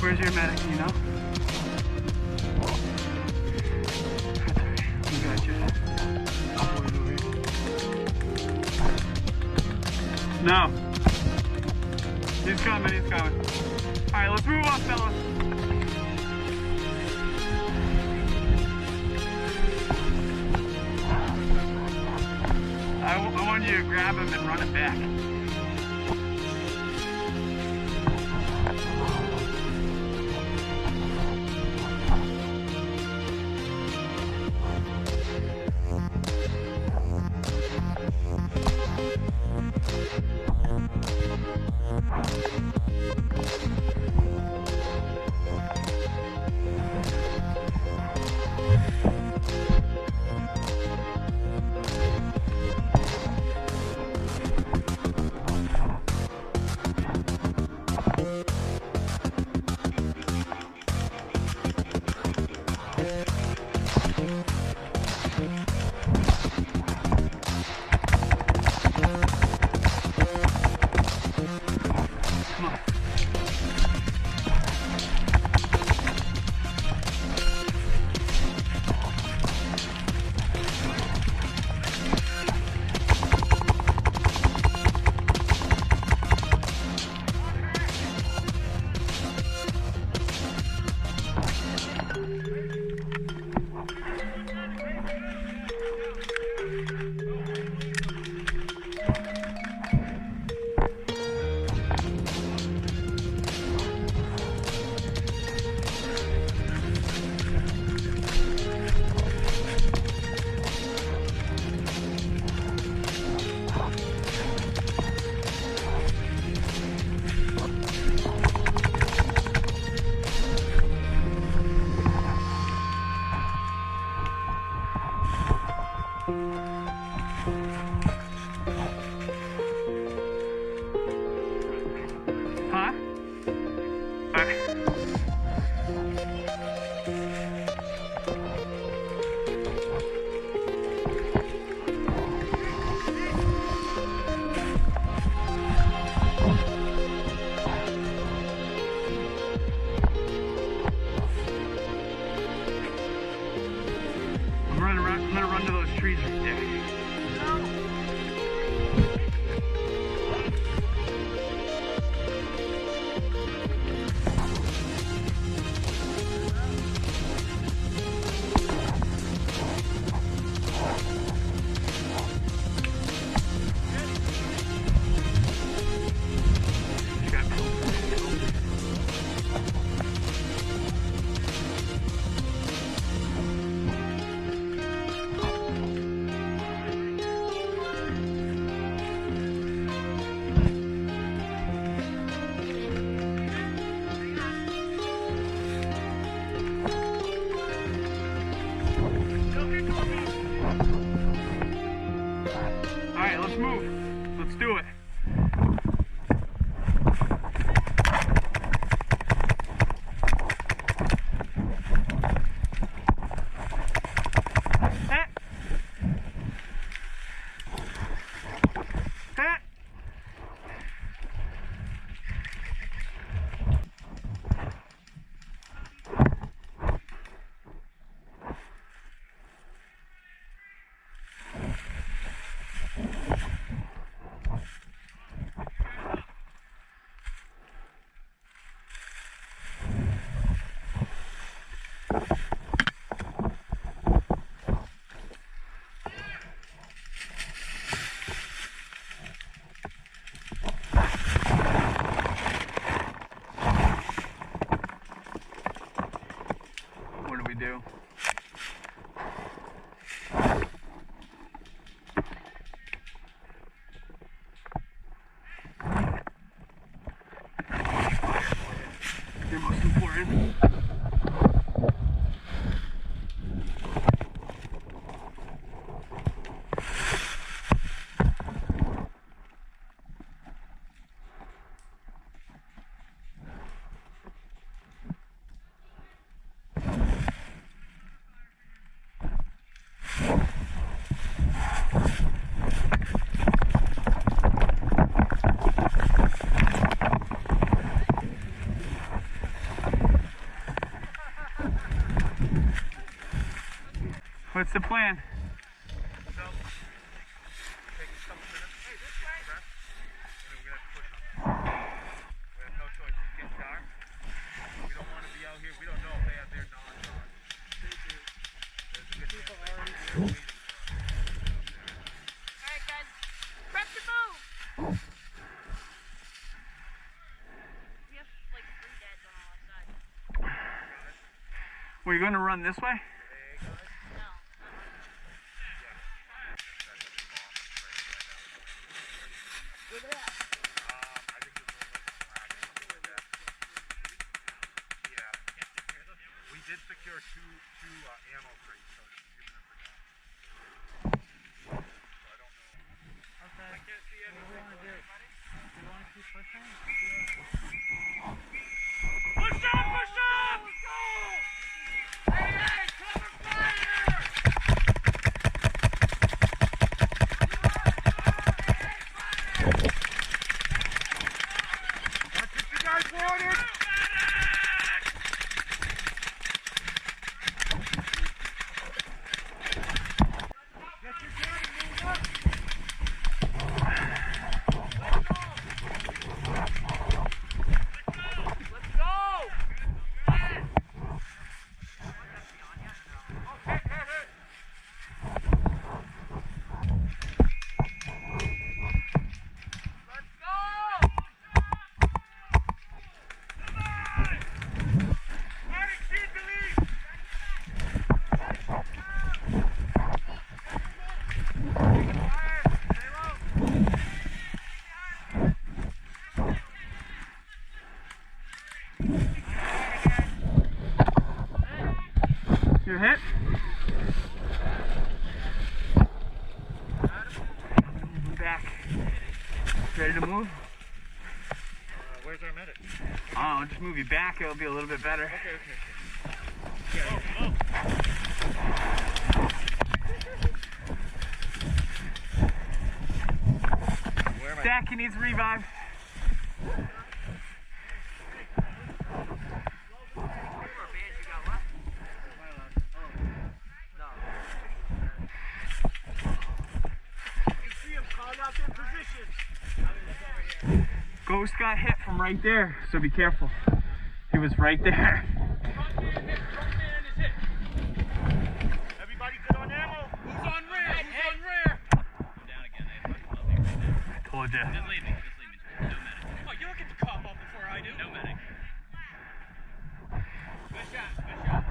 Where's your medic, you know? We got you. I'll pull you over here. No. He's coming, he's coming. Alright, let's move on, fellas. I want you to grab him and run it back. I'm gonna run to those trees right there. Alright, let's move. Let's do it. Do. You're most important. What's the plan? So, take a couple minutes. Hey, this way. And then we're gonna push them. We have no choice. It's getting dark. We don't want to be out here. We don't know if they have their non-stop. They do. There's a good chance they already do. Alright guys, prep to move! We have like 3 dads on our side. Were you going to run this way? No. Look at that. I think there's a little flag or something like that. Yeah. We did secure two ammo crates, so it's giving us a so I don't know. Okay. I can't see anything. What do we want to do? Do we want to keep pushing? Push up! Push up! Let's go! Hey, hey! Cover fire! That's what you guys wanted! Get your gun and move up! Let's go! You're hit? Back. Ready to move? Where's our medic? Oh, just move you back, it'll be a little bit better. Okay. Yeah. Where am I? Dak, he needs a revive. Ghost got hit from right there, so be careful. He was right there. Everybody good on ammo? Who's on rear? Who's on rear? I'm down again. I have fucking nothing right now. I told ya. Just leave me. Just leave me. No medic. Oh, you'll get the cop off before I do. No medic. Good shot. Good shot.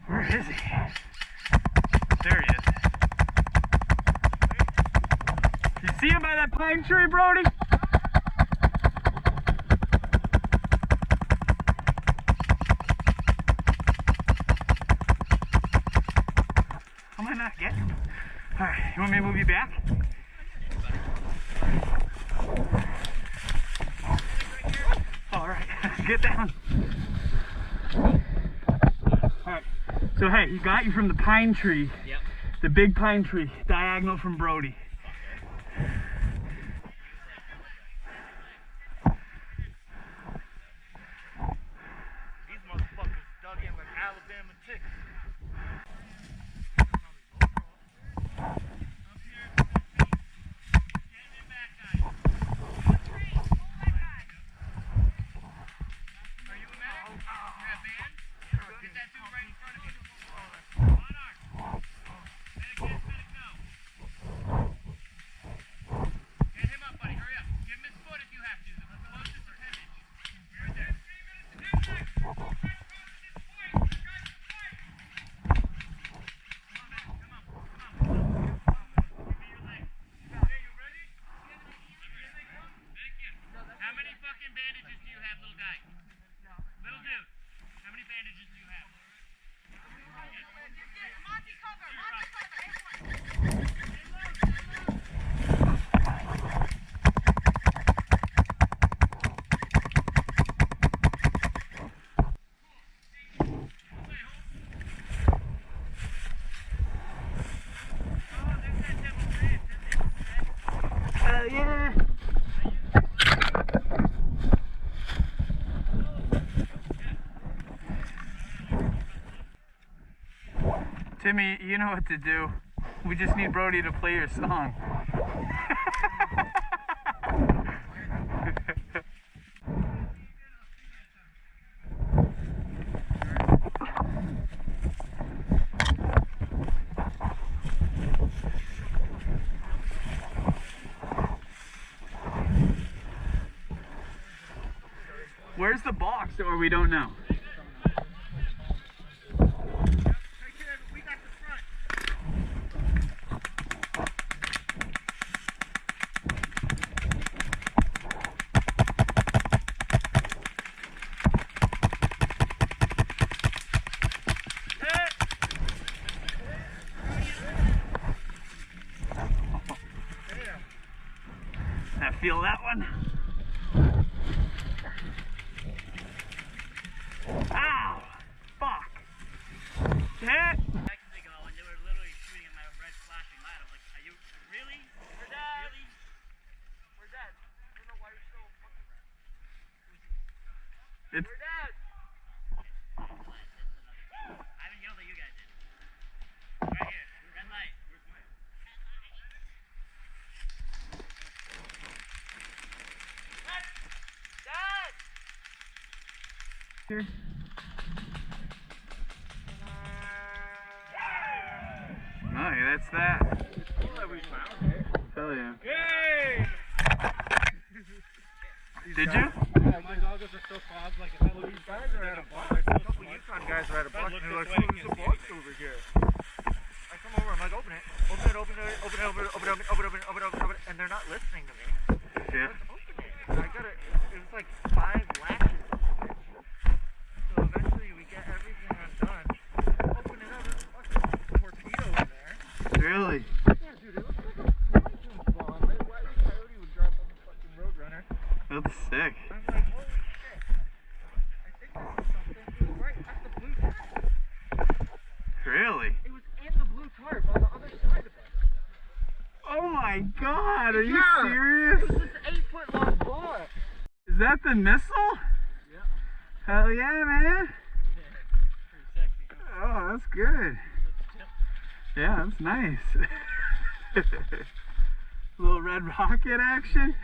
Where is he? There he is. You see him by that pine tree, Brody? How am I not getting him? Alright, you want me to move you back? Alright, get down. Alright, so hey, he got you from the pine tree. Yep. The big pine tree, diagonal from Brody. These motherfuckers dug in like Alabama ticks. Timmy, you know what to do. We just need Brody to play your song. Where's the box, or we don't know? I feel that one. Ow! Fuck! Hit! I can think about when they were literally shooting at my red flashing light. I'm like, are you really? We're dead. Really? We're dead. I don't know why you're so fucking red. It's We're dead. I haven't yelled at you guys yet. Right here. Red light. Dead. here. Oh, yeah, that's that. Hell yeah. Yay! Did you? Yeah, my goggles are so fogged, like if I look, these guys are at a box. A couple Yukon guys are at a box, and they're like, oh, there's a box over here. I come over, I'm like, open it, and they're not listening to me. Yeah. Let's open it. I got it. It was like 5 lashes. So eventually we get everything undone. Open it up, there's a fucking torpedo in there. Really? Yeah, dude, it looks like a Tacticians bomb. Right? Why would Coyote would drop on the fucking Roadrunner? That's sick. I'm like, holy shit. I think this is something. It was right at the blue tarp. Really? It was in the blue tarp on the other side of us. Oh my god, are you Yeah. serious? It was this 8-foot long bar. Is that the missile? Yeah. Hell yeah, man. Pretty sexy. Oh, that's good. Yeah, that's nice. Little red rocket action.